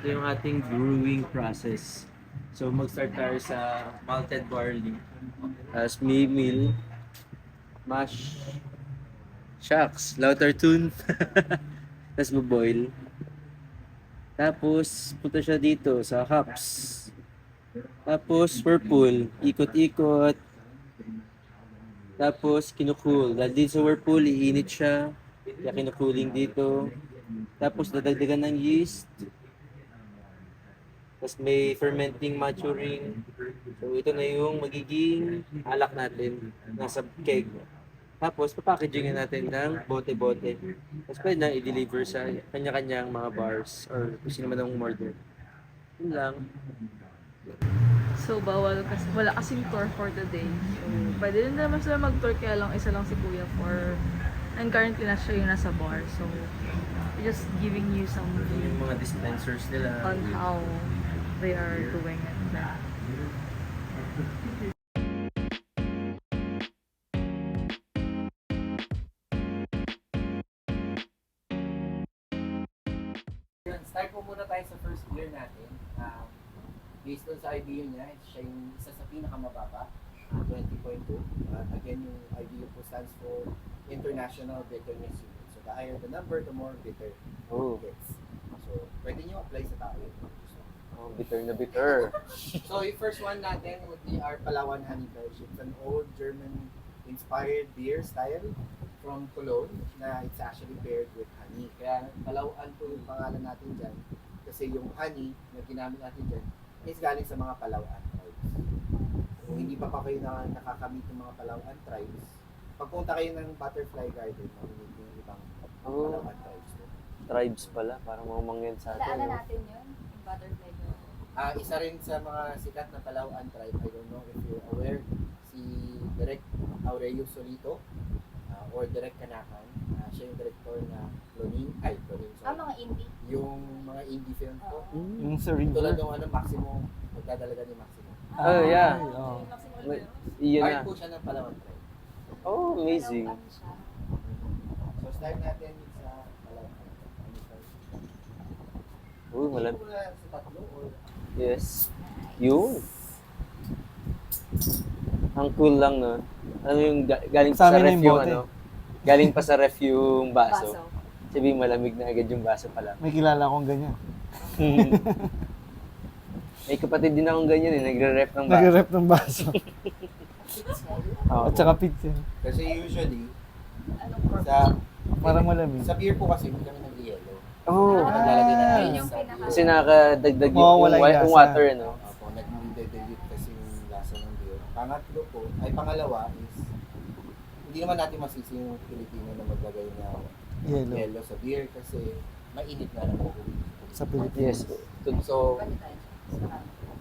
ito yung ating brewing process. So mag-start tayo sa malted barley. Tapos may meal, mash, shucks, lauter tune. Tapos boil. Tapos punta siya dito sa hops. Tapos whirlpool, ikot-ikot. Tapos kinukul. Dahil dito sa whirlpool, iinit siya. Kaya kinukuling dito. Tapos dadagdagan ng yeast. Tapos may fermenting, maturing. So ito na yung magiging alak natin. Nasa keg. Tapos papackagingin natin ng bote-bote. Tapos pwede na i-deliver sa kanya-kanyang mga bars or kung sino man ang umorder. Yun lang. So, bawal kasi, wala kasing tour for the day. So, pwede din naman sila mag-tour, kaya lang isa lang si Kuya for, and currently na siya yung nasa bar. So, just giving you some Yung mga dispensers nila. on how they are doing it. Start po muna tayo sa first beer natin. Based on sa IBU niya, siya yung isa sa pinakamababa, 20.2. Again, yung IBU po stands for International Bitterness Unit. So the higher the number, the more bitter Oh. it gets. So pwede nyo apply sa tao. Oh, bitter na bitter. So yung first one natin would be our Palawan Honey Belch. It's an old German-inspired beer style from Cologne na it's actually paired with honey. Kaya Palawan po yung pangalan natin dyan. Kasi yung honey na ginamit natin dyan is galing sa mga Palawan tribes. Kung hindi pa kayo nakakamit ng mga Palawan tribes, pagpunta kayo ng Butterfly Garden, mamimit yung ibang Oh. Palawan tribes. Tribes pala, parang mga mangyan sa atin. Daanan No? natin yun, yung butterfly ko. Isa rin sa mga sikat na Palawan tribe, I don't know if you're aware, si Direk Aurelio Solito or Direk Kanakan. Siya yung director na Cloning, sorry. Mga indie. Yung mga indie films po. Yung sa Tulad river. ng Maximo, magdadalaga ni Maximo. Oh, yeah. Oh. Iyon Part na. po siya ng Palawan tribe. Oh, amazing. Ano siya? So start natin sa Palawan. Uy, malam. Hindi ko na sa tatlo or Yes. Yun. Ang cool lang, no? Ano yung galing pa Sa sa amin ref yung yung bote. ano? Galing pa sa ref yung baso. Baso. Sabi malamig na agad yung baso pa lang. May kilala akong ganyan. May kapatid din akong ganyan eh, nagre-ref ng baso. Nag-rep ng baso. Oo. At saka pizza. kasi usually Anong purpose? sa Para malamig. sa beer po kasi hindi kami nag-yellow. Oh, Naglalagay na Ayun tayo yung sa pinaka- beer. kasi nakakadagdag yung, Mawawala yung yung lasa. water, no? Opo, nag-dilute kasi yung lasa ng beer. Pangatlo po, ay pangalawa is, hindi naman natin masisi yung Pilipino na maglagay ng Yellow. yellow sa beer kasi mainit na naman po. Sa Pilipinas. Yes. So, Pwede tayo.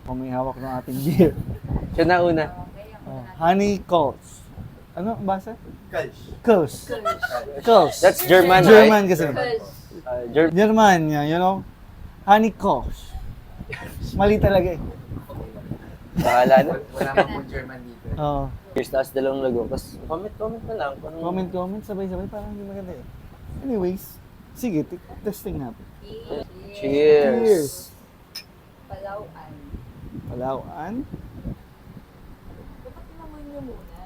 Kung may hawak ng ating beer. Siya na una. Okay, ang Oh. muna natin. Honey Coles. Ano ang basa? Kölsch. Coles. Kulch. Coles. That's German, German right? kasi. Kulch. German, you know? Honey Coles. Mali talaga eh. Bahala na. Wala man po German dito. Oo. Here's taas dalawang logo. Tapos comment na lang. Kung anong- Comment, sabay-sabay. Parang hindi maganda eh. Anyways, sige, testing natin. Cheers. Palawan. Palawan. Dapat inamoy nyo muna.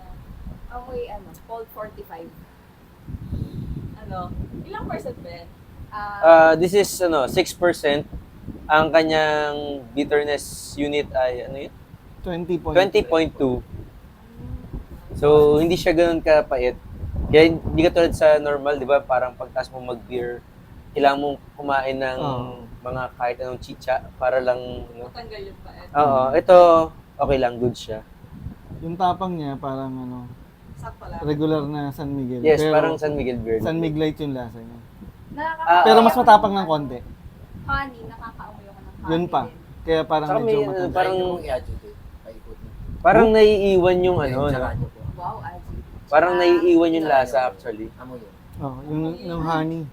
Amoy cold 45. Ano? Ilang percent, Ben? This is 6%. Ang kanyang bitterness unit ay ano yun? 20.2. 20.2. So, hindi siya ganoon kapait. Kaya hindi ka tulad sa normal, di ba? Parang pagtas mo mag-beer, kailangan mong kumain ng mga kahit anong chicha para lang, no? Tanggal yung paet. Oo, ito, okay lang, good siya. Yung tapang niya parang Sakto lang. regular na San Miguel. Yes, Pero parang San Miguel beer. San Miguel Light yung lasa niya. Pero mas matapang ng konti. Honey, nakakaamoy ako ng honey. Yun pa. din. Kaya parang Saka medyo may, matapang. parang- Try nyo pong i-agitate. Paikutin. Parang naiiwan yung ano, no? Tsaka nyo po. Wow, Aji. Parang naiiwan yung lasa actually. Amo yun. Oh, yung honey.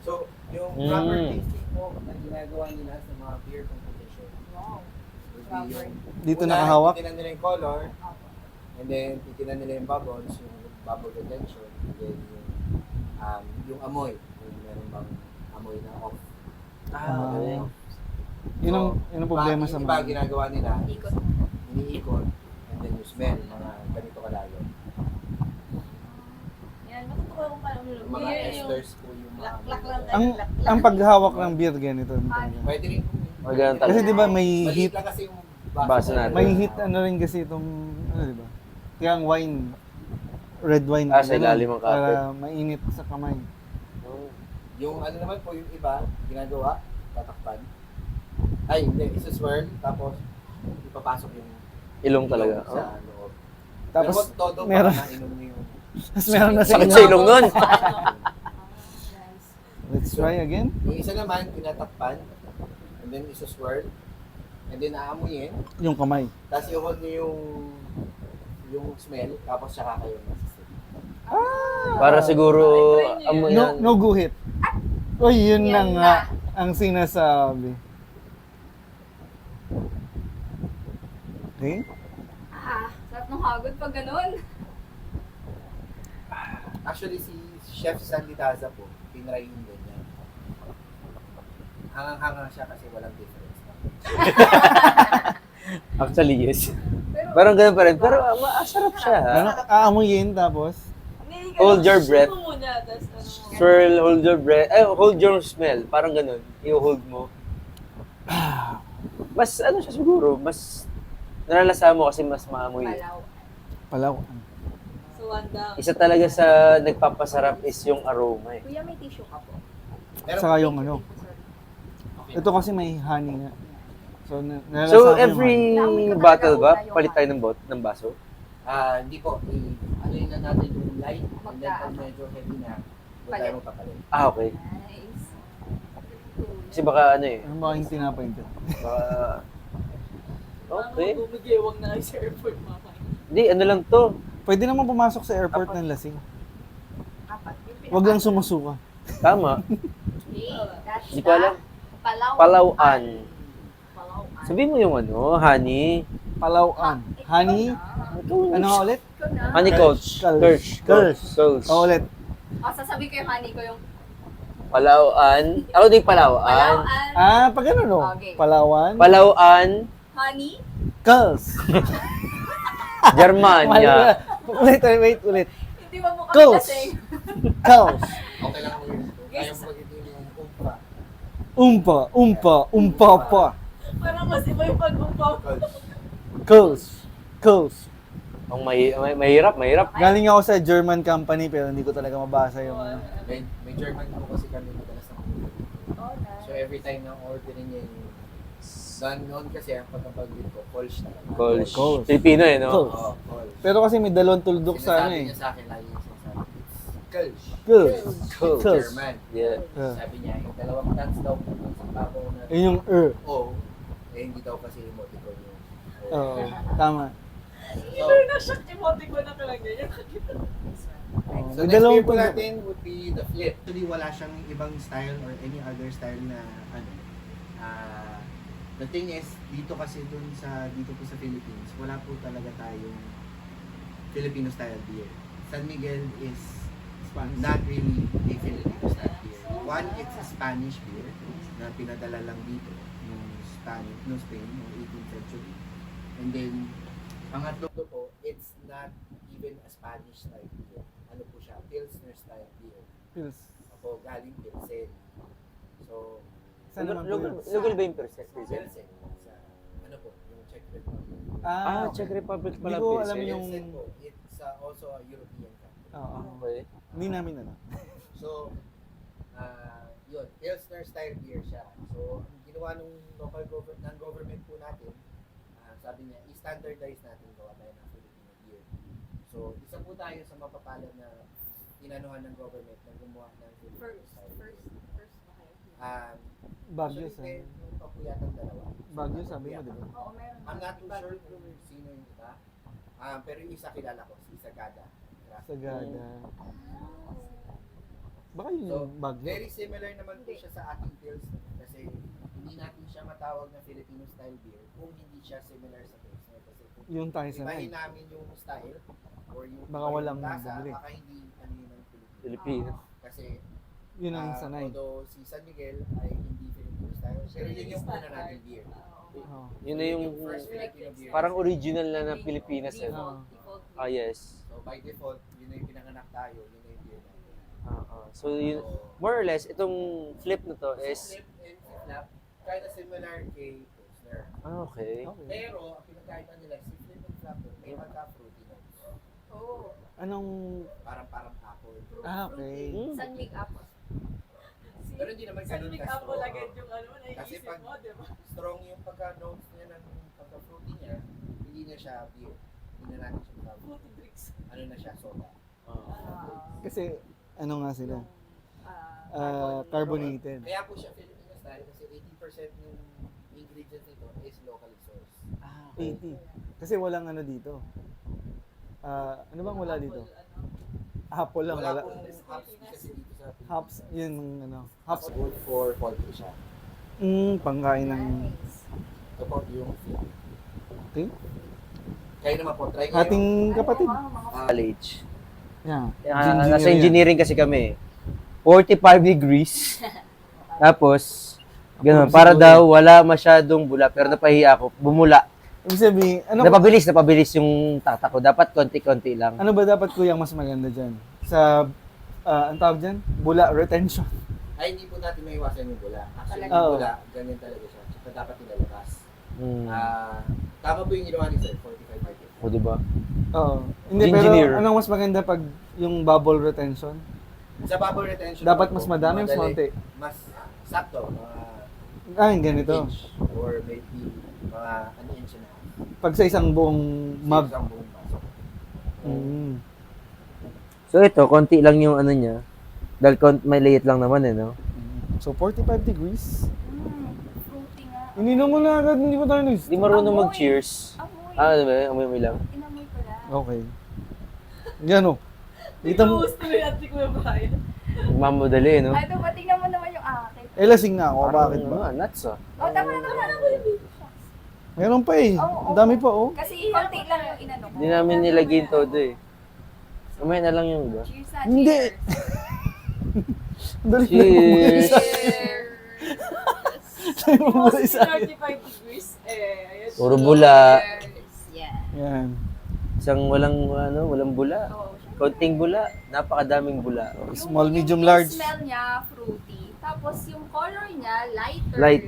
So, yung Mm. proper tasting po na ginagawa nila sa mga beer competition. Wow. would be Proper. yung Dito una, nakahawak. titinan nila yung color, Opo. and then titinan nila yung bubbles, yung bubble retention, and then yung amoy, kung meron bang amoy na off. Okay. Yun ang problema sa Yung iba mga. ginagawa nila, Ikot. iniikot, and then you smell, mga ganito kalayo. Yan, matutuwa ko pala Yung mga esters po yung mga... Lak lang tayo. Ang ang paghawak ng beer ganito. Pwede rin po. O, ganun Kasi talaga. 'di ba may Maliit heat, lang kasi yung Baso natin. may heat ano rin kasi itong ano 'di ba? Kaya ang wine, red wine Sa ganun, ilalim ng kapit. para mainit sa kamay. Yung ano naman po, yung iba, ginagawa, tatakpan. Ay, hindi, isa-swirl, tapos ipapasok yung Ilong talaga. sa loob. Tapos Pero wag todo, meron baka mainom niyo yung... Tapos meron na Sakit sa sa ilong nun. Nice. Let's try again. Yung isa naman, tinatakpan, and then isa-swirl, and then aamuyin, Yung kamay. tapos i-hold niyo yung smell, tapos saka kayo masisip. Para siguro, amoy No, yan. no guhit. Uy, yun na Yan nga ang sinasabi. Okay? Sarap ng hagod pag ganun. Actually, si Chef Sandy Daza po, tinry yung ganyan. Hangang-hanga siya kasi walang difference. Actually, yes. Pero, Parang ganun pa rin. Pero masarap siya, ha? Ano? Aamuyin tapos? hindi, Hold your breath. Mo muna, tas ano mo. Swirl, hold your breath. Ay, hold your smell. Parang ganun. I-hold mo. Mas, ano siya siguro, mas nalalasahan mo kasi mas maamoy. Palaw. Palaw. So, wanda. Isa talaga sa nagpapasarap is yung aroma eh. Kuya, may tissue ka po. Saka yung ano. Okay. Ito kasi may honey nga. So, nalalasahan So, ko yung every honey. bottle ba, palit tayo ng baso? Hindi po. Ano yun na natin yung light, and then pag medyo heavy na, doon tayo magpapalit. Ah, okay. Nice. Kasi baka ano eh. Ano ba yung tinapay dyan? Baka... Okay. Bumigewang na sa airport, mama. Hindi, ano lang to. Pwede naman pumasok sa airport ng lasing. Apat. Huwag lang sumusuka. Tama. Okay, that's Hindi ko alam. Palaw. Palauan. Palawan. Sabihin mo yung ano, honey. Palawan. Honey? Ano nga ulit? Ikaw na. Honey coach. Kirsch. Kirsch. Kirsch. O ulit. Sasabihin ko yung honey ko yung Palauan. Ako din Palauan. Palawan. Pag ano no? Okay. Palawan. Palauan. Honey. Girls. Germania. Ulit, ulit. Hindi mo mukha Ghost. kasi. Girls. Okay lang po yun. Kaya mo magitin yung umpra. Umpa pa. Parang mas iba yung pag-umpaw. Girls. Girls. Ang mahirap. Galing ako sa German company pero hindi ko talaga mabasa yung ano. May German po kasi kami madalas na kumulong. Oh, nice. So every time na ordering niya yung noon kasi ang pagkapaglit ko, Kolsch talaga. Kolsch. Kolsch. Filipino eh, no? Kolsch. Oo, Kolsch. Pero kasi may dalawang tuldok sa ano Sinasabi eh. niya sa akin lagi yung sinasabi. It's Kolsch. Girls. Kolsch. Kolsch. German. Yeah. Sabi niya, yung dalawang tans daw po ng sabaw na Yun yung O, hindi daw kasi emoticon yung O. Oo, tama. So, Na-shock emotic ko na talaga yun. Oo, So may next dalawang beer po tuldok. natin would be the flip. Actually, wala siyang ibang style or any other style na ano. The thing is, dito kasi dito po sa Philippines, wala po talaga tayong Filipino style beer. San Miguel is not really a Filipino style beer. One, it's a Spanish beer na pinadala lang dito no Spain, noong 18th century. And then, pangatlo po, it's not even a Spanish style beer. Ano po siya? Pilsner style beer. Pills. Ako, galing Pilsen. So, Saan naman po yun? Lugal ba yung percent? Pilsen. Sa, ano po, yung Czech Republic. Ah, okay. Czech Republic Hindi pala. ko Pilsen. alam yung- Pilsen po, it's also a European country. Oo. Okay. Hindi namin ano. So, yun, Pilsner style beer siya. So, ang ginawa ng government po natin, sabi niya, i-standardize natin gawa tayo ng Filipino beer. So, isa po tayo sa mapapalad na inanuhan ng government na gumawa ng Filipino style beer. First ba kayo? Baguio sa... Meron pa po yatang dalawa. Baguio sabi mo, di ba? Oo, meron. I'm not too sure kung sino yung iba. Pero yung isa kilala ko, si Sagada. Sagada. Baka yun So, yung Baguio. very similar naman po siya sa ating Pilsner. Kasi hindi natin siya matawag na Filipino style beer kung hindi siya similar sa Pilsner. Kasi kung Yung tayo sanay. ibahin namin yung style or yung Baka walang lasa, bumili. baka hindi ano yun ang Filipino. Filipino. Kasi Yun ang sanay. although si San Miguel ay hindi Filipino style. Pero yun yung una natin beer. Oh. Yun na yung First Filipino beer. parang original na ng Pilipinas eh. Ah. Ah, yes. So by default, yun na yung pinanganak tayo, yun na yung beer natin. So, yun, more or less, itong flip na to is... Flip and flap, kind of similar kay Pilsner. Okay. Okay. Pero, ang pinagkaiba nila, si flip and flap, may magka-fruity notes. Oh. Anong... Parang apple. okay. Mm. San Mig Apple. Pero hindi naman San ganun Mig ka Apple strong. agad yung ano, Kasi naiisip pag mo, di ba? strong yung pagka-notes niya ng pagka-fruity niya, hindi na siya beer. Hindi na natin siya matawag. Fruity drinks. Ano na siya, soda. Kasi, ano nga sila? Ah, Carbonated. Kaya po siya Filipino style kasi 80% ng ingredients nito is locally sourced. 80. Kasi walang ano dito. Ano bang wala dito? Apple lang wala. pong hops kasi dito sa Pilipinas. Hops, yun ano. Hops. Good for poultry siya. Pangkain ng... nice. Ito po yung flip. Okay. Kayo naman po, try Ating kapatid. College. Yeah. Nasa engineering kasi kami. 45 degrees. Tapos, ganun. Para daw wala masyadong bula. Pero napahiya ako. Bumula. Ibig sabihin, ano Napabilis yung tata ko. Dapat konti-konti lang. ano ba dapat kuyang mas maganda dyan? Sa, ang tawag dyan? Bula retention. Ay, hindi po natin maiwasan yung bula. Actually, Oo. yung bula, ganyan talaga siya. Tsaka dapat nilalabas. Tama po yung ginawa ni Sir, 45 degrees. O, diba? Oo. Hindi, Engineer. pero anong mas maganda pag yung bubble retention? Sa bubble retention, Dapat po, mas madami, mas konti. Mas sakto, mga Ganito. inch or maybe mga an inch and a half. Pag sa isang buong mug. Sa isang buong pasok. So, ito, konti lang yung ano niya. Dahil may liit lang naman eh, no? So, 45 degrees. Fruity nga. Ininom mo na agad, hindi pa tayo nag Hindi marunong Amoy. mag-cheers. Amoy. Ano ba? Amoy lang. Inamoy ko lang. Okay. Yan o. Dito mo. Gusto rin at ko yung Brian. Mamadali, no? Ay, ito ba? Tingnan mo naman yung akin. Lasing na ako. Bakit Parang, ba? Nuts, ah. Oh, tama na, tama na. Meron pa eh. Oo, Ang dami pa oh. Kasi konti lang yung inano ko. Hindi namin nilagay yung todo eh. Umay na lang yung iba. Cheers na, Hindi. cheers. Dali Cheers! Cheers. Tayo mo muna isa. 35 degrees. Ayun. Puro bula. Cheers. Yeah. Yan. Isang walang bula. Oh, Konting bula. Napakadaming bula. Small, medium, yung large. smell niya, fruity. Tapos yung color niya, lighter. Light.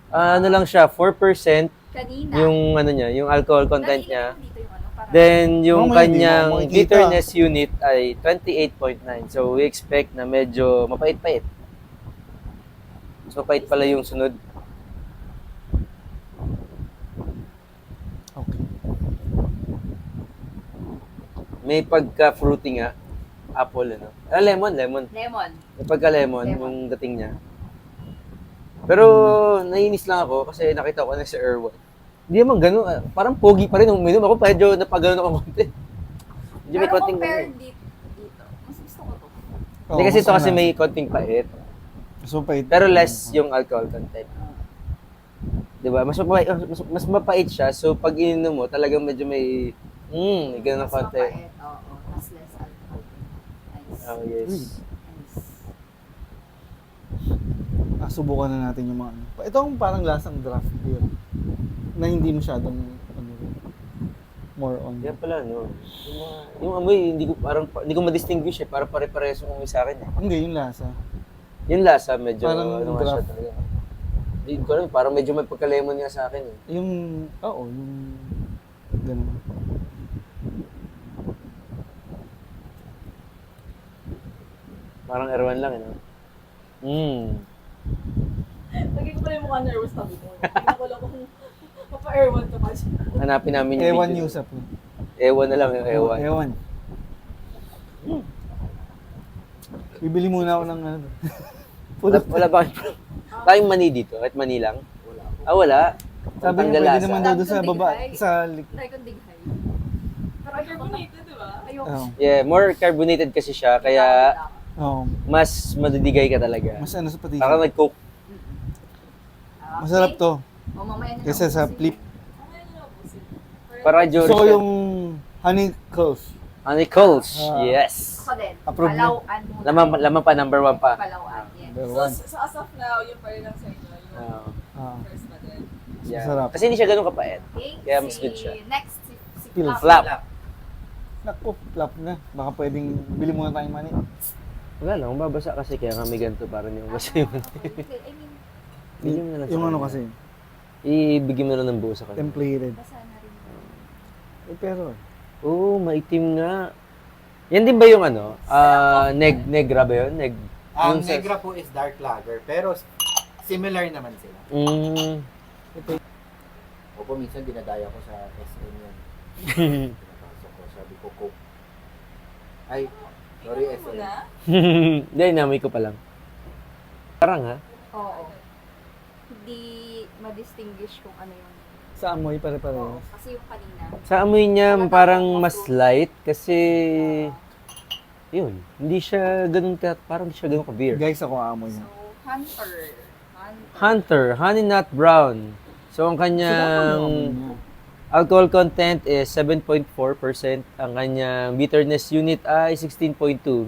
Ano lang siya, 4% Kanina. yung ano niya, yung alcohol content Dali niya. lang dito yung ano, parang- Then, yung Mamaya, hindi mo kanyang makikita. bitterness unit ay 28.9. So, we expect na medyo mapait-pait. So, pait pala yung sunod. Okay. May pagka-fruity nga. Apple, ano? Lemon. Lemon. May pagka-lemon Lemon. yung dating niya. Pero, nainis lang ako kasi nakita ko na si Erwan. Hindi naman gano'n. Parang pogi pa rin nung uminom ako. Medyo napagano'n ako konti. Medyo may Pero konting... compared dito, mas gusto ko to. Hindi kasi ito kasi may konting pait. So, pait. Pero less yung alcohol content. 'Di ba? Mas mapait siya. So pag ininom mo, talagang medyo may ganun na Mas konti. mapait. Oo, mas less alcohol. Nice. Oh, yes. Nice. Subukan na natin yung mga ano. Ito ang parang lasang draft beer. Na hindi masyadong more on. Kaya pala, no. Yung amoy, hindi ko ma-distinguish eh. Parang pare-parehas yung amoy sa akin eh. Hindi, yung lasa. Yung lasa, medyo Parang ano nga siya draft. talaga. Hindi ko alam, parang medyo may pagka-lemon nga sa akin eh. Yung, yung ganun. Parang Erwan lang, eh, no? Lagi ko pala yung mukha nervous sabi ko. Tingnan ko lang kung mapa-airwan to pa siya. Hanapin namin yung Ewan video. news up. Ewan na lang yung ewan. Ewan. Bibili muna ako ng ano. Wala ba? Tayong mani dito? At mani lang? Ah, wala. Sabi Ang niya, pwede lasa. naman daw doon sa Tagtong baba. dighay. Sa Try kong dighay. Pero carbonated, di ba? Ayoko. Yeah, more carbonated kasi siya, kaya mas madidigay ka talaga. mas ano sa pati. Parang nag-coke. Masarap to. O, mamaya na Kaysa sa flip. Mamaya na ubusin. Para Jory So yung honey clove. Honey Coles. Ah. Yes. Ako din. Approve na. Palauan muna. Laman pa, number 1 pa. Palauan, yes. Number So, one. as of now, yun pa rin ang sa inyo. Oo. Ah, First na din. Yeah. Masarap. Kasi hindi siya ganun kapait. Okay, Kaya mas good siya. Next, si Pills. Flap. Naku, flap na. Baka pwedeng bili muna tayong mani. Wala lang, mababasa kasi kaya kami ganito para hindi mabasa yung Okay, I mean, Bigyan mo na lang sa Yung ano kanya. kasi, Ibigyan mo na ng buo sa kanya. templated. basa na rin. Pero, Oo, maitim nga. Yan din ba yung ano? Negra ba yun? Ang yung sa- Negra po is dark lager, pero similar naman sila. Opo, minsan dinadaya ko sa SM yan. Pinapasok ko, sabi ko, Coke. Ay, sorry Tingnan mo SM. na. Hindi, namoy ko pa lang. Parang ha? Oo. Hindi ma-distinguish kung ano yung... sa amoy Oo, pare-pareho. kasi yung kanina. Sa amoy niya parang mas light kasi yun, hindi siya ganun ka, parang hindi siya ganun ka beer. Guys, ako amoy So, niya. Hunter. Hunter, Honey Nut Brown. So ang Sila pa yung amoy kanyang niya. alcohol content is 7.4%. Ang kanyang bitterness unit ay 16.2.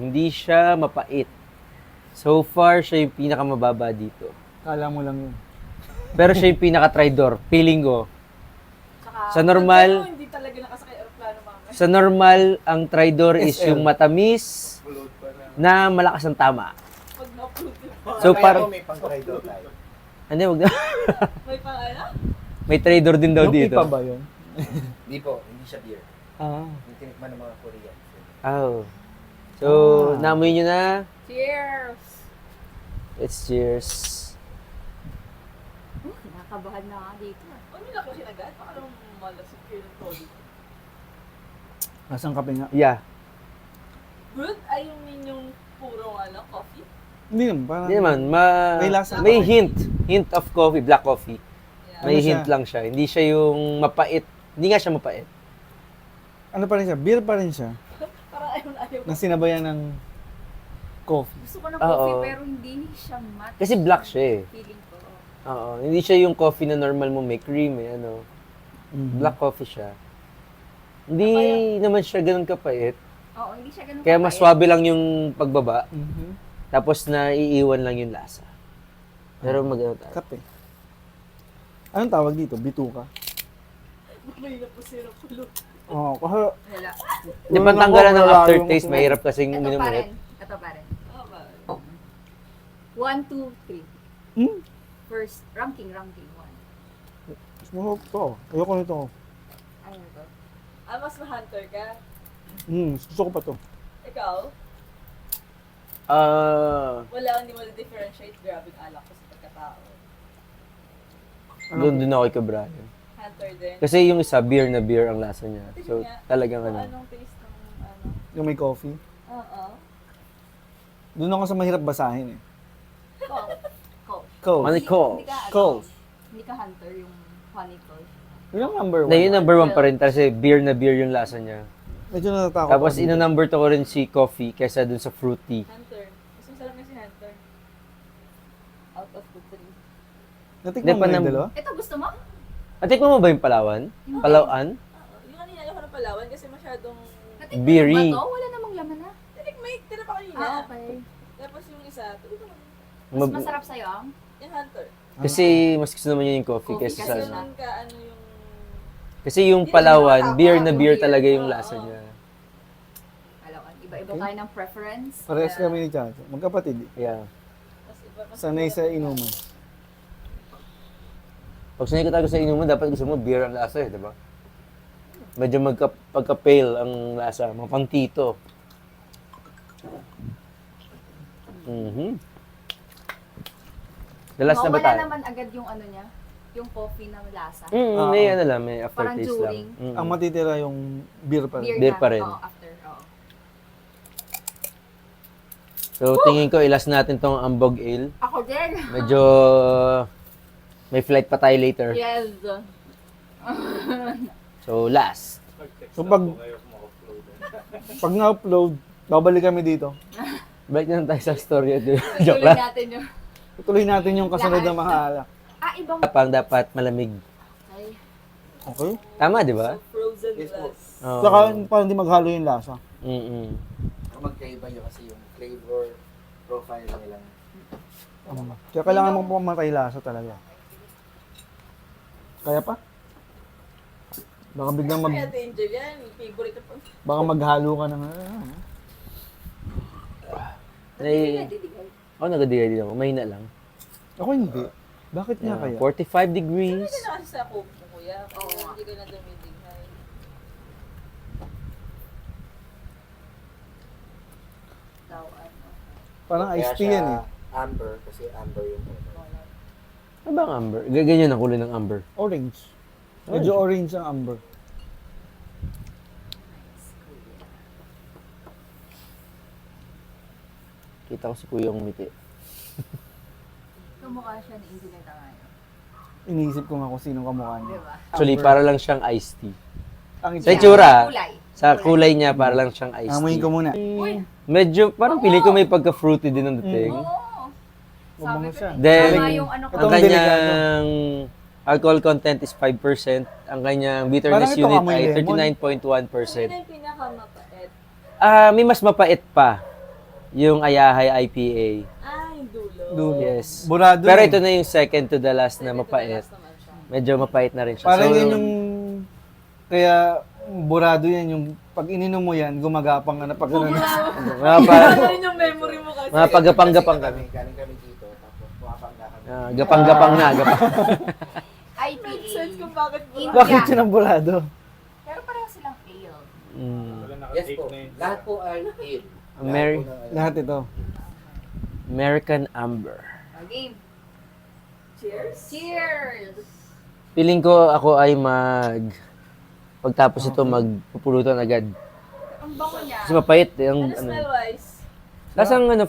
Hindi siya mapait. So far, siya yung pinakamababa dito. Kala mo lang yun. Pero siya yung pinaka-tridor, feeling ko. Saka, Sa normal, Hindi talaga nakasakay aeroplano mamaya. sa normal, ang tridor is SL. yung matamis Pulot pa na. na malakas ang tama. Pag na-upload yun. So, Kaya parang- po may pang-try daw tayo. Ano, wag na. May pang ano? May trador din daw Yung dito. ipa ba yun? Hindi po, hindi siya beer. Ah. Yung tinikman ng mga Korean. Oh. So, Ah. namoy nyo na. cheers! It's cheers. Nakabahan na nga dito. Ano nila ko sinagad? Baka naman malasig kayo ng todo. Nasang kape nga. Yeah. Good? Ay yung inyong puro ano, coffee? Hindi naman, parang... Hindi naman. May lasa. May hint. Hint of coffee. Black coffee. Yeah. May Ano hint siya? lang siya. Hindi siya yung mapait. Hindi nga siya mapait. Ano pa rin siya? Beer pa rin siya. Parang ayaw na ayaw. Na sinabayan ng coffee. Gusto ko ng Oo. coffee pero hindi siya matte. Kasi black siya eh. Feeling ko. Oo. Hindi siya yung coffee na normal mo may cream eh. Ano. Mhm. Black coffee siya. Hindi naman siya ganun kapait. Oo, hindi siya ganun Kaya mas kapait. swabe lang yung pagbaba. Mhm. Tapos na iiwan lang yung lasa. Pero mag-ano tayo. Kape. Anong tawag dito? Bituka? May na po sila pulo. Oo, kasi... Wala. Hindi pantanggalan ng Wala aftertaste. yung- Mahirap kasing Ito pa uminom ulit. rin. Ito pa rin. Oo ba? 1, 2, 3. Hmm? First, ranking. 1. Smoke to. Ayoko nito. Ano to? Ah, mas ma-hunter ka? Gusto ko pa to. Ikaw? Wala, hindi mo na-differentiate. Grabe ang alak ko sa pagkatao. Doon din ako kay Brian. Hunter din. Kasi yung isa, beer na beer ang lasa niya. So, talagang Kung ano. anong taste ng ano? Yung may coffee. Oo. Doon ako sa mahirap basahin eh. Cold. Cold. Honey cold. Hindi ka, ano, Cold. Hindi ka hunter yung honey cold. Yun ang number Na one. yun number one pa rin kasi beer na beer yung lasa niya. Medyo natatakot Tapos ako dito. ina-number to ko rin si coffee kaysa dun sa fruity. Hunter. Mas masarap na si Hunter. Out of the 3. Natikman Hindi mo pa na yung nam- dalawa? Ito, gusto mo? At tikman mo ba yung Palawan? Palawan? Oo. Yung kanina ayaw ko ng Palawan kasi masyadong... Natikman mo Beery. ba to? Wala namang laman na. May tira pa kanina. Okay. Tapos yung isa, tuloy ko Mas Mab- masarap sa'yo ang yung Hunter. Kasi mas gusto naman yun yung coffee Coffee kaysa kasi sa Kasi ano. nun ka ano yung... Kasi yung Hindi Palawan, naman beer na nakakaawa, beer beer. talaga yung Oo. lasa niya. Palawan. Iba-iba tayo ng preference. Parehas Kaya- kami ni Chacho. Magkapatid eh. Yeah. Mas iba, mas Sanay sa inuman. Pag sanay ka talaga sa inuman, dapat gusto mo beer ang lasa eh, di ba? Medyo pagka-pale ang lasa, mga pang tito. Mhm. The last na ba Mawala tayo? naman agad yung ano niya, yung coffee na lasa. May Oo. ano lang, may Parang aftertaste lang. during. Ang matitira yung beer pa rin. Beer na. pa rin. Oo, after. Oo. So, tingin ko, ilas natin tong Ambog Ale. Ako din. Medyo may flight pa tayo later. Yes. So, last. So pag na-upload, babalik kami dito. Balik na lang tayo sa story. Joke Tuloy lang. natin yung... Tuloy natin yung kasunod Lahat. ng mga alak. ibang... Pang dapat malamig. Ay, Okay? Tama, di ba? So, frozen Yes po. glass. Oo. Saka para hindi maghalo yung lasa. Mm-mm. Magkaiba yun kasi yung flavor profile nilang Kaya kailangan mong pumatay lasa talaga. Kaya pa? Baka biglang Kaya Angel yan, favorite po. baka maghalo ka ng Ako nagadigay din ako. Mahina lang. Ako hindi. Bakit nga kaya? 45 degrees. Hindi na kasi sa coke mo, kuya. Oo. Kaya hindi ka na dumidigay. Daw, ano. Parang Kaya iced tea yan eh. Amber, kasi amber yung Ano ba ang amber? Ganyan ang kulay ng amber. Orange. Medyo orange ang amber. Kita ko si Kuya yung ngumiti. Kamukha siya ni Infinita ngayon. Iniisip ko nga kung sino kamukha niya. Diba? Actually, para lang siyang iced tea. Ang Sa itsura, Kulay. sa kulay niya, para lang siyang iced Amoyin ko tea. muna. Uy! Medyo, parang pili ko may pagka-fruity din ang dating. Oo! Mabango siya. Then, Tama yung ano ko. Ito ang ang kanyang alcohol content is 5%. Ang kanyang bitterness Parang ito unit amoy ay lemon. 39.1%. Yung pinakamapait. May mas mapait pa. Yung Ayahay IPA. Yung dulo. Dulo. Yes. Burado Pero yan. ito na yung second to the last na mapait. Last naman siya. Medyo mapait na rin siya. Parang yan yung... Kaya burado yan yung... Pag ininom mo yan, gumagapang ka na pag ano na. Ano rin yung memory mo kasi. Mga pagapang-gapang kami. Galing kami dito, tapos pumapangga kami. Gapang-gapang na. IPA. Make sense kung bakit India. Bakit siya ng burado? Pero pareho silang ale. Yes po, lahat po ay ale. Lahat ito. American Amber. Game. Cheers. Cheers! Feeling ko ako ay pagtapos ito magpupulutan agad. Ang bango niya. Kasi mapait yung Ano smell-wise? lasang lemon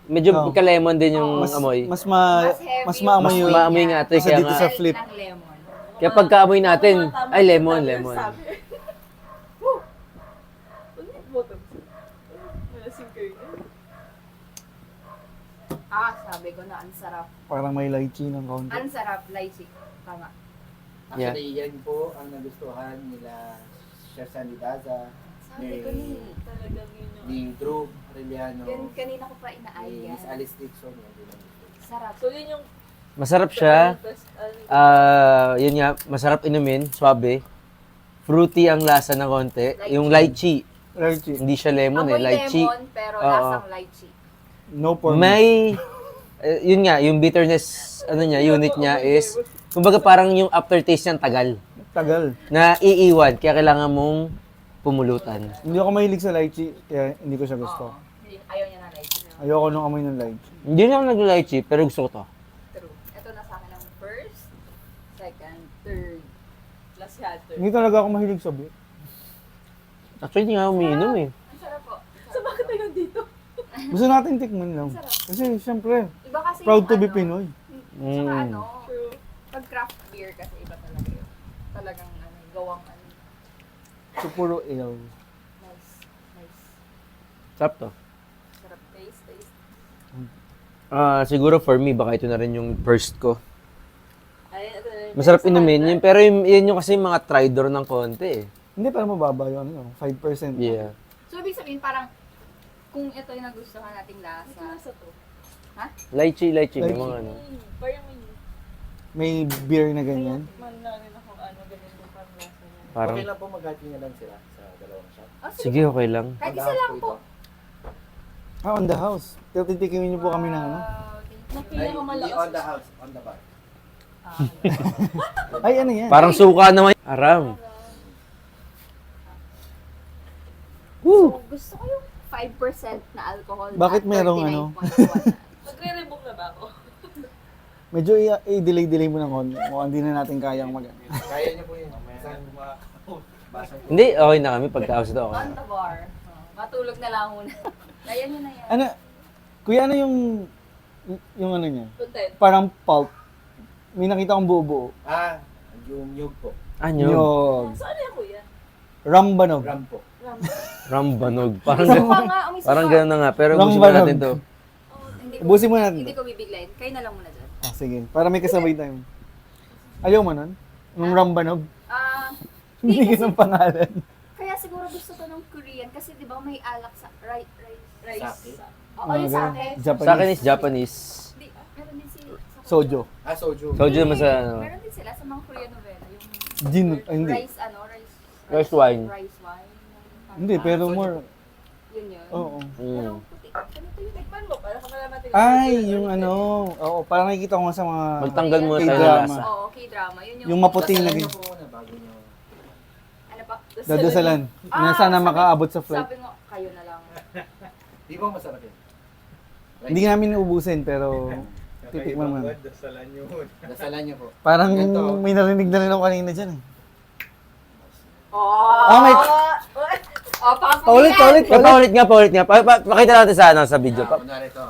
Medyo Oo. ka-lemon din yung amoy. Mas heavy mas yung maamoy Mas yun. maamoy nga ito, Kasi kaya dito nga. sa flip. Ng lemon. Kaya pagkaamoy natin, Tama, ay lemon. sabi. Woo! Ulit mo ito. Malasing kayo. Sabi ko na, ang sarap. Parang may lychee ng kaunti. Ang sarap, lychee. Tama. Yeah. Actually, yan po ang nagustuhan nila Chef Sandy Daza, Sabi ko ni, Talagang yun yung... ni Drew Arellano, kanina ko pa inaay ni yan. Miss Alice Dixon. Yan din ang gusto. Sarap. So yun yung... Masarap siya. Yun nga, masarap inumin, suabe. Fruity ang lasa ng konti. Lychee. Yung lychee, Lychee. hindi siya lemon Amoy lychee. lemon, pero Oo. lasang lychee. No for me. May, yun nga, yung bitterness, unit niya is, kumbaga parang yung aftertaste niyan tagal. Tagal. Na iiwan, kaya kailangan mong pumulutan. Hindi ako mahilig sa lychee, kaya hindi ko siya gusto. Ayaw niya na lychee. Ayoko nung amoy ng lychee. Hindi na ako nag-lychee, pero gusto ko to. True. Ito na sa akin ang first, Second, third. Last shatter. Hindi talaga ako mahilig sa beer. Actually, hindi nga umiinom eh. ang sarap po. So bakit tayo nandito? Gusto natin tikman lang. Kasi siyempre, Iba kasi proud yung to be ano, Pinoy. Tsaka Mm. ano, True. pag craft beer kasi iba talaga yun. Talagang gawang So, puro ale. nice. Nice. Sarap to. Sarap taste. Siguro for me, baka ito na rin yung first ko. Ayun, ito na rin. Masarap inumin, yun, pero yun yung kasi mga tridor ng konti eh. Hindi, pero mababa yung 5%. Yeah. So, ibig sabihin parang kung ito yung nagustuhan nating lasa, Nasa to. Lychee, may Lychee. mga ano. Parang May may... beer na ganyan. Man na rin ako ganyan yung parang lasa niya. Parang, Okay lang po maghati na lang sila sa dalawang shot. oh, sige, okay lang. Kahit On the isa house lang po po. ito. On the house. Titikimin niyo po kami ng ano. Thank you. Ay, Pinakamalakas. hindi on the house, on the bar. Ay, ano yan? Parang suka naman. Aram. So, gusto ko yung 5% na alcohol. Bakit at merong ano? 39.1. Magre-rebook na ba ako? Medyo i-delay mo ng konti. Mukhang hindi na natin kayang mag Kaya niyo po yun. Isang basa po. Hindi, okay na kami. Pagkatapos ito, okay On na. the bar. Matulog na lang muna. Kaya nyo na yan. Ano, kuya, ano yung ano niya? Content. Parang pulp. May nakita akong buo-buo. Yung nyug po. Anyo. Nyog. So ano yan, kuya? Rambanog. Ram po. Rambanog. Parang, May suka nga, may suka. parang gano'n na nga. Pero Lang gusto ba natin nun? to. Hindi ko, Ubusin mo natin Hindi to. ko bibiglayin. Kayo na lang muna dyan. Ah, sige. Para may kasabay tayo. Ayaw mo nun? Yung rambanog? Hindi kasi- ng pangalan. Kaya siguro gusto ko ng Korean kasi di ba may alak sa rice. Sake. Oo, yung Mga sake. Japanese. Sa akin is Japanese. Sojo. Soju. Soju naman sa ano. Meron din sila sa mga Korean novela. Yung Gin, ay, hindi. rice wine. Rice wine. Hindi, pero Soju. more, Yun yun. oo. Pero puti. Ganito yung tikman mo. Para kamalaman natin. Ay, yung ano, oo, parang nakikita ko nga sa mga Magtanggal muna tayo ng K-drama. lasa. Oo, K-drama. Yun yung maputing Dasalan lagi. niyo po muna bago niyo. Ano pa? Dadasalan. Na sana makaabot sa flight. Sabi mo, kayo na lang. Di ba masarap yun? Hindi namin ubusin, pero titikman mo. Dasalan niyo po. Parang Ganito. may narinig na rin ako kanina dyan eh. Oh! Ah, may- Oh, Paulit. Paulit nga. Pakita natin sa ano, sa video. Kunwari ito.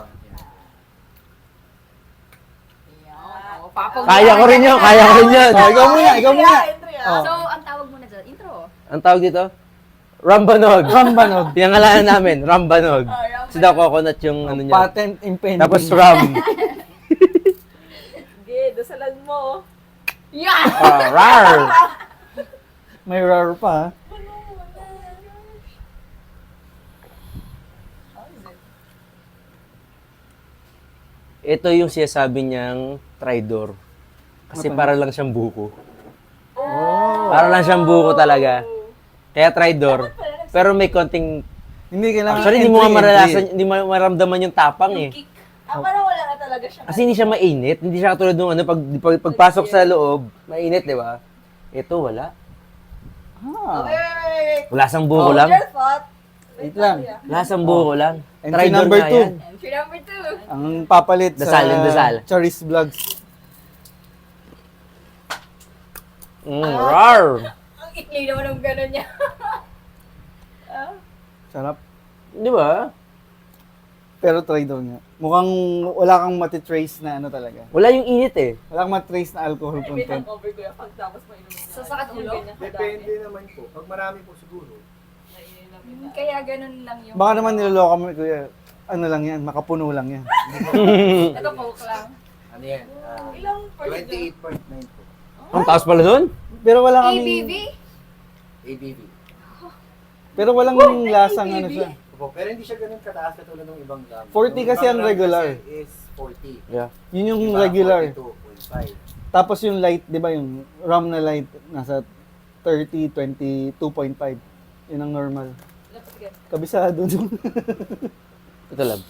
Kaya ko rin yun. Oh, ikaw muna. Oh. So, ang tawag mo na dyan, intro. Ang tawag dito? Rambanog. Rambanog. Pinangalanan namin, Rambanog. Si the coconut yung ano niya. Patent impending. Tapos ram. Sige, dasalan mo. Yeah! Rar. May rare pa. Ito yung sinasabi niyang tridor. Kasi para lang siyang buko. Oh. Para lang siyang buko talaga. Kaya tridor. Pero may konting... Hindi kailangan Actually, hindi mo nga entry. maralasan, hindi mo maramdaman yung tapang eh. Parang wala na talaga siya. Kasi hindi siya mainit. Hindi siya katulad nung ano, pagpasok sa loob, mainit, di ba? Ito, wala. Ah. Lasang buko lang. Wait lang. Lasang buko lang. Entry Tridor number nga 2. yan. Entry number 2. Ang papalit Dasal, sa yung dasal. Charis Vlogs. Rar. Ang ikli naman ng gano'n niya. Sarap. Di ba? Pero try daw nga. Mukhang wala kang matitrace na ano talaga. Wala yung init eh. Wala kang matrace na alcohol content. Over ko yung pagtapos mo inumin na. So, sakit ulo? Depende naman po. Pag marami po siguro. Kaya ganun lang yung... Baka naman niloloko mo, kuya. Ano lang yan, makapuno lang yan. Ito, coke lang. Ano yan? Ilang 28.9 po. Ang taas pala nun? Pero wala kami... ABV? ABV. Pero walang lasang ano siya. Opo, pero hindi siya ganun kataas katulad ng ibang gram. 40 kasi ang regular. Kasi is 40. Yeah. Yun yung Iba, regular. 42.5. Tapos yung light, di ba yung rum na light, nasa 30, 22.5. Yun ang normal. Kabisado dun. Ito lang.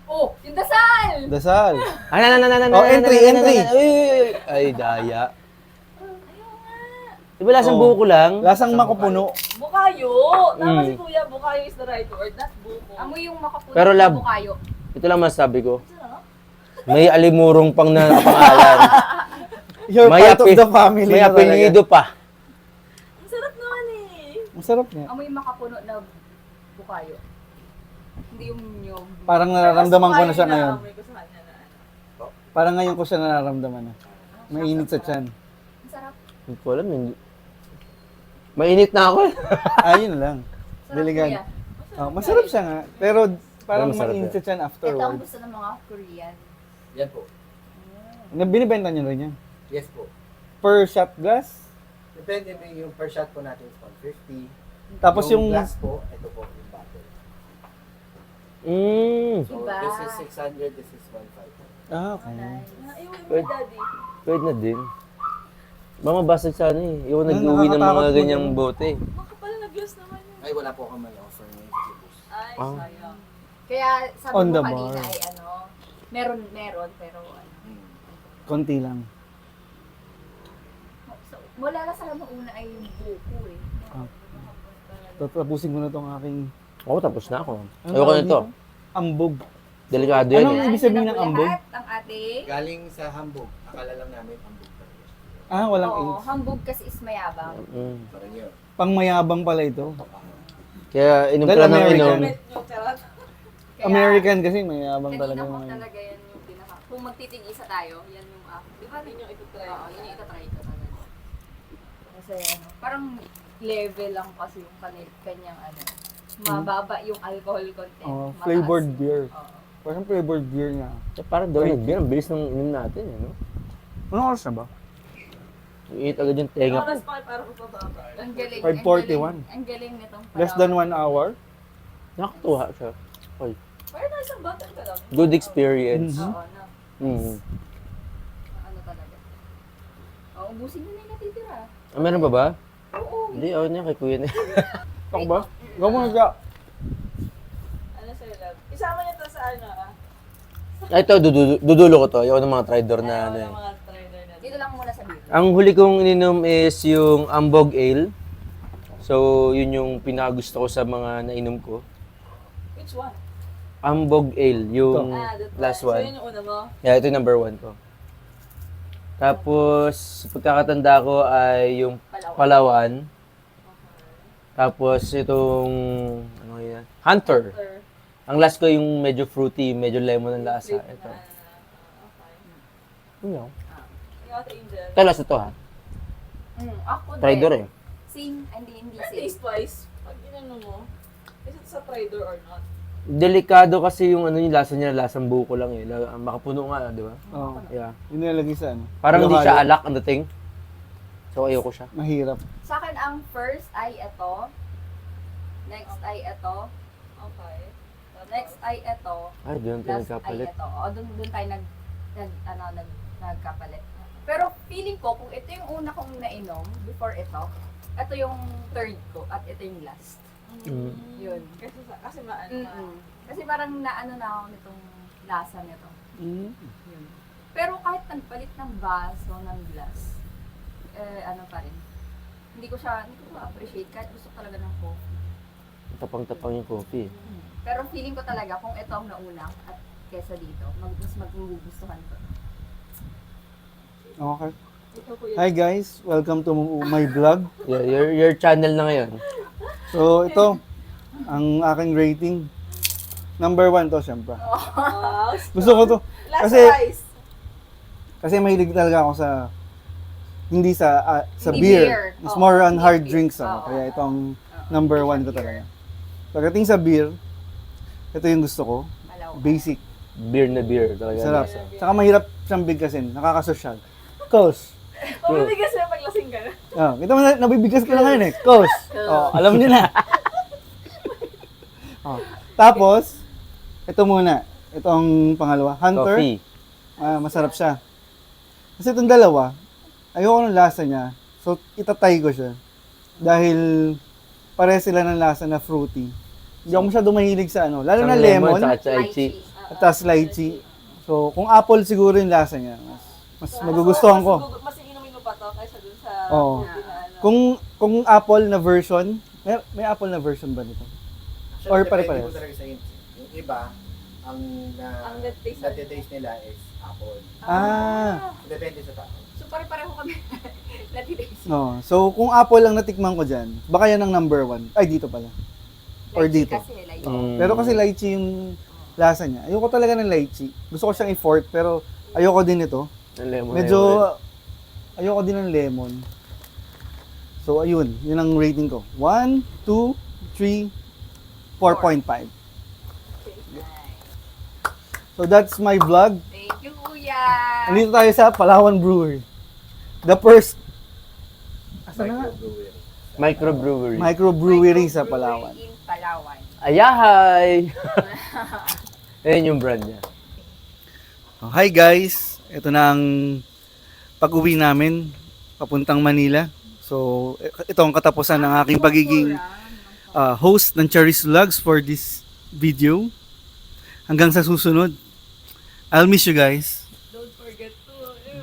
Oh, yung dasal! Dasal. Oh, entry. Ay, daya. Di ba lasang Oh. buko lang? Lasang makupuno. Bukayo! Tama Mm. si Kuya, bukayo is the right word, not buko. Amoy yung makapuno Pero lab- na bukayo. Ito lang masasabi ko. May alimurong pang pangalan. You're May part of api- the family May na talaga. apelyido pa. Ang sarap naman eh. Masarap niya. Amoy makapuno na bukayo. Hindi yung nyog. Parang nararamdaman ko na siya Bukayo ngayon. amoy ko sa kanya na ano. Parang ngayon ko siya nararamdaman na. Mainit sa tiyan. Ang sarap. Hindi ko alam. Mainit na ako. Ayun lang. Sarap Diligan. kuya. Oh, masarap siya nga. Pero parang Masarap mainit yan. sa tiyan Ito ang afterwards. gusto ng mga Korean. Yan po. Binibenta niyo rin yan. Yes po. Per shot glass. Depende po yung per shot po natin is 150. Tapos yung glass po, ito po yung bottle. So Iba. this is 600, this is 150. okay. Nice. Naiwan mo Wait. daddy. Pwede na din. Baka mabasag sana eh. Iwan Ay, nag-uwi ng nakakatakot mga po ganyang yun. bote. Baka pala nag-loss naman yun. Ay, wala po kami offer ngayon. Ay, Ah. sayang. Kaya sabi On mo the kanina bar. ay ano, meron, pero ano. Konti lang. So, wala na sa nung una ay yung buko eh. Ah. Tatapusin ko na tong aking Oo, tapos na ako. Ano Ayoko tawag na ito. dito? Ambog. Delikado yan Anong eh. ibig sabihin Yan ng na po ambog? lahat, ang ating... Galing sa Hamburg. Akala lang namin Hamburg talaga. Ah, walang Oo, AIDS. hambog kasi is mayabang. Parang yun. Pangmayabang pala ito. Kaya inom Dahil ka lang ng American. inom. Bet nyo, charot. Kaya, American kasi mayabang kanina talaga ko mga yun. talaga yan yung pinaka... Kung magtitig-isa tayo, yan yung Di ba? Yun yung itutry. Oo, yun yung itatry ko talaga. Kasi ano, parang level lang kasi yung kanyang ano. Mababa yung alcohol content. Oh, mataas flavored yung- beer. Oo. Parang flavored beer nga. Parang daw nag-beer. Ang bilis ng inom natin. Ano? Anong oras na ba? Iit agad yung tenga ko. Oras pa kayo para pababa. Ang galing. 5:41. Ang galing nitong Less than 1 hour? Nakakatuwa siya. Oy. Pero na isang bottle ka lang. Good experience. Mhm. Oo, na. Mm. Ano talaga. Ubusin nyo na yung natitira. Ah, meron ba ba? Oo. Hindi, ako niya kay kuya na. Ako ba? Ikaw muna siya. Ano sa'yo, love? Isama niyo to sa ano, Ah, ito, dudulo ko to. Ayoko ng mga trader na ano eh. mga trader na. Dito lang muna sa beer. Ang huli kong ininom is yung Ambog Ale. So, yun yung pinakagusto ko sa mga nainom ko. Which one? Ambog Ale, yung That last So, one. yun yung una mo? Yeah, ito yung number 1 ko. Tapos, pagkakatanda ko ay yung Palawan. Tapos, itong, ano yan? Hunter. Or Ang last ko yung medyo fruity, medyo lemon ang lasa. sweet Ito. na, okay. Ano? Yung Ate Angel. Ito, last ito ha. Ako din. Trader eh. Same, hindi same. Taste wise, pag inano mo, is it sa trader or not? Delikado kasi yung ano yung lasa niya, lasang buko lang eh. Makapuno nga, di ba? Oo. Yeah. Yun nilalagay sa ano. Parang hindi siya Halo-halo. alak ang dating. So, ayoko siya. Mahirap. Sa akin, ang first ay ito. Next ay ito. Okay. Next ay ito. Ay, doon tayo Last ay nagkapalit. ito. O, doon tayo nagkapalit. Pero feeling ko, kung ito yung una kong nainom, before ito yung third ko, at ito yung last. Mm. Yun. Kasi maano ka. Kasi parang naano na ako nitong lasa nito. Mm. Yun. Pero kahit nagpalit ng baso, ng glass, ano pa rin. Hindi ko ma-appreciate kahit gusto ko talaga ng coffee. Tapang-tapang yung coffee. Pero feeling ko talaga kung ito ang nauna at kesa dito, mas magugustuhan ko. Okay. Ikaw, kuya. Hi guys, welcome to my vlog. Yeah, your channel na ngayon. So ito, ang aking rating. Number 1 to, syempre. Wow. Gusto ko to. Last Kasi- price. Kasi mahilig talaga ako sa hindi sa Hindi beer. beer. It's Oo, more on hindi hard beer. drinks. Oo. Kaya itong number 1 ko talaga. Pagdating sa beer, ito yung gusto ko. Malaw. Basic. Beer na beer talaga. Sarap. Lasa. Saka mahirap siyang bigkasin. Nakakasosyal. Kos. Mabibigas na paglasing ka na. Kita mo na, nabibigas ko na ngayon eh. Kos. Alam niyo na. Tapos, ito muna. Itong pangalawa. Hunter. Coffee. Masarap siya. Kasi itong dalawa, ayoko ng lasa niya. So, itatay ko siya. Dahil pare sila ng lasa na fruity. Hindi ako masyado mahilig sa ano. Lalo na Isang lemon, Tsaka chai. at tas lychee. So, kung apple siguro yung lasa niya, mas magugustuhan ko. Mas iinumin mo pa to kaysa dun sa Oo. coffee na ano. Kung apple na version, may apple na version ba nito? Or pare-parehas? Depende po talaga sa inyo. Yung iba, ang Ang nat-taste nati-taste nila is apple. Depende sa tao. So pare-pareho kami. Natitaste. No. So, kung apple lang natikman ko dyan, baka yan ang number 1. Ay, dito pala. Or Lychee dito. Kasi, like, Mm. Pero kasi lychee yung lasa niya. Ayoko talaga ng lychee. Gusto ko siyang i-fort, pero ayoko din ito. Ang lemon Medyo, na yun. ayoko din ng lemon. So, ayun. Yun ang rating ko. 1, 2, 3, 4.5. So, that's my vlog. Thank you, Kuya! Nandito tayo sa Palawan Brewery. The first asa na nga? Microbrewery. Microbrewery. Microbrewery sa Palawan. In Palawan. Ayahay! Ayun yung brand niya. Hi guys, ito na ang pag-uwi namin papuntang Manila. So, ito ang katapusan ng aking pagiging host ng Cherry's Vlogs for this video. Hanggang sa susunod. I'll miss you guys.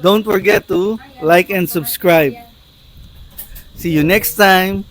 Don't forget to like and subscribe. See you next time.